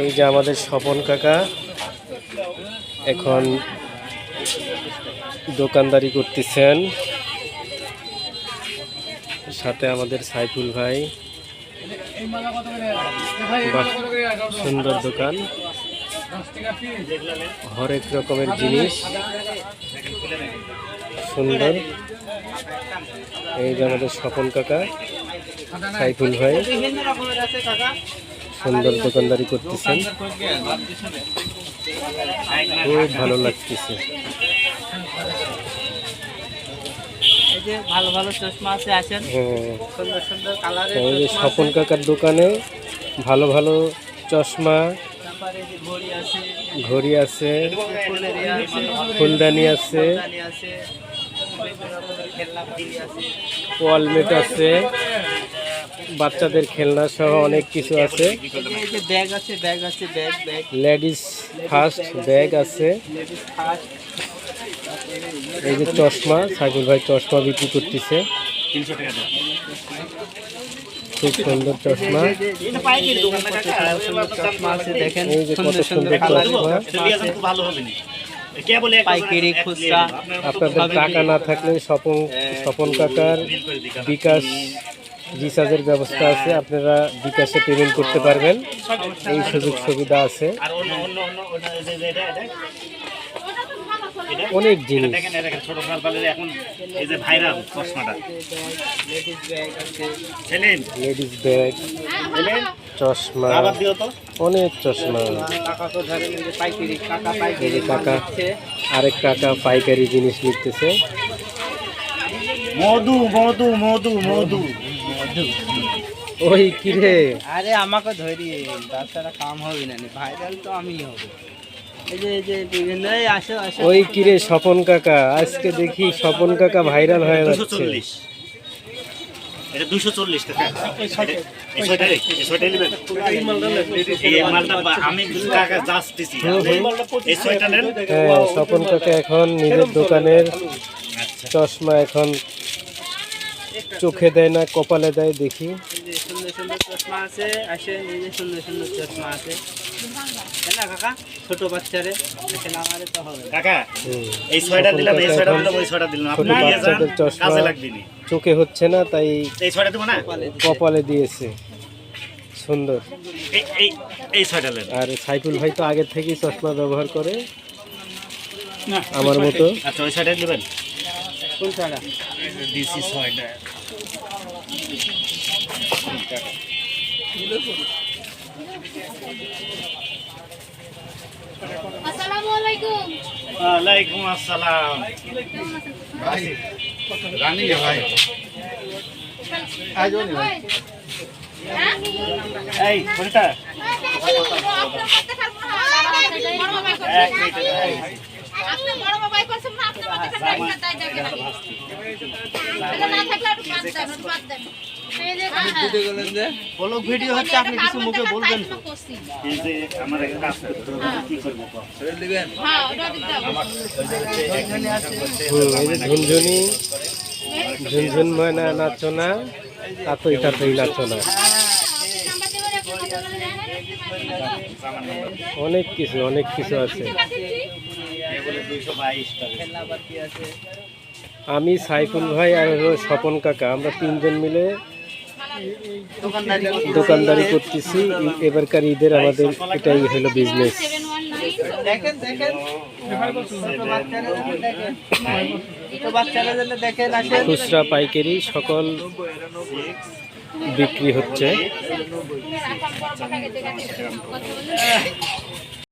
এই যে আমাদের স্বপন কাকা এখন দোকানদারি করতেছেন, সাথে আমাদের সাইফুল ভাই। বাহ, সুন্দর দোকান, হরেক রকমের জিনিস সুন্দর। এই যে আমাদের স্বপন কাকা, সাইফুল ভাই সুন্দর দোকানদারি করতেছেন, খুব ভালো লাগতেছে। ভালো ভালো চশমা আছে, আসেন। সুন্দর সুন্দর কালারের এই যে স্বপন কাকার দোকানে ভালো ভালো চশমা, ঘড়ি আছে, ফুলদানি আছে, ওয়ালমেট আছে, বাচ্চাদের খেলনা সহ অনেক কিছু আছে। ব্যাগ আছে, ব্যাগ আছে, bag bag ladies first bag আছে। এই যে চশমা, সাইফুল ভাই চশমা বিক্রি করতেছে, খুব সুন্দর চশমা। এই যে কত সুন্দর চশমা। পাইকারি খুচরা, আপনাদের টাকা না থাকলে স্বপন কাকার বিকাশ রিচার্জের ব্যবস্থা আছে, আপনারা বিকাশে পেমেন্ট করতে পারবেন, এই সুযোগ সুবিধা আছে। অনেক জিনিস, লেডিস ব্যাগ, চশমা, অনেক চশমা। কাকা আরেক কাকা পাইকারি জিনিস নিতেছে। মধু মধু মধু মধু ওই কিরে, আরে আমাকে ধরি, তাছাড়া কাম হবে না, ভাইরাল তো আমিই হবো। ওই কিরে স্বপন কাকা, আজকে দেখি স্বপন কাকা ভাইরাল হয়ে যাচ্ছে। এটা 240 টাকা। স্বপন কাকা এখন নিজের দোকানের চশমা এখন চোখে দেয় না, কপালে দেয়। দেখি সুন্দর সুন্দর চশমা আছে, আসেন। এই যে সুন্দর সুন্দর চশমা আছে, না কাকা, ছোট বাচ্চারে আমারে তো হবে কাকা। এই ছয়টা দিলাম, এই ছয়টা দিলাম, ওই ছয়টা দিলাম, আপনি নিয়ে যান, কাজে লাগবে না। চোখে হচ্ছে না, তাই এই ছয়টা দেব না, কপালে দিয়েছে। সুন্দর। এই এই ছয়টা নেন। আর সাইফুল ভাই তো আগে থেকেই চশমা ব্যবহার করে আমার মতো। আচ্ছা, ওই ছয়টা দিবেন। কোন ছয়টা? দিছি ছয়টা। আসসালামু আলাইকুম। ওয়ালাইকুম আসসালাম। রানী ভাই, আজও নি ভাই। এই কোনটা? এক মিনিট। আপনি বড় মোবাইল করছেন না, আপনি মত একটা ব্যাগ না তাই দেখেন। এটা না থাকলে একটু বাদ দেন। ব্লগ ভিডিও হচ্ছে, আপনি কিছু মুখে বলবেন তো। এই যে আমার একটা কাজ করতে হবে, কি করব কও? দিবেন? হ্যাঁ, ওটা দিতে হবে। এই যে ঝুনঝুনি, ঝুনঝুন ময়না নাচো না, তাতই তাতই নাচো না, অনেক কিছু আছে। আমি, সাইফুল ভাই আর স্বপন কাকা, আমরা তিনজন মিলে দোকানদারি করতেছি। এবারকার ঈদের আমাদের এটাই হলো বিজনেস। খুচরা পাইকারি সকল বিক্রি হচ্ছে।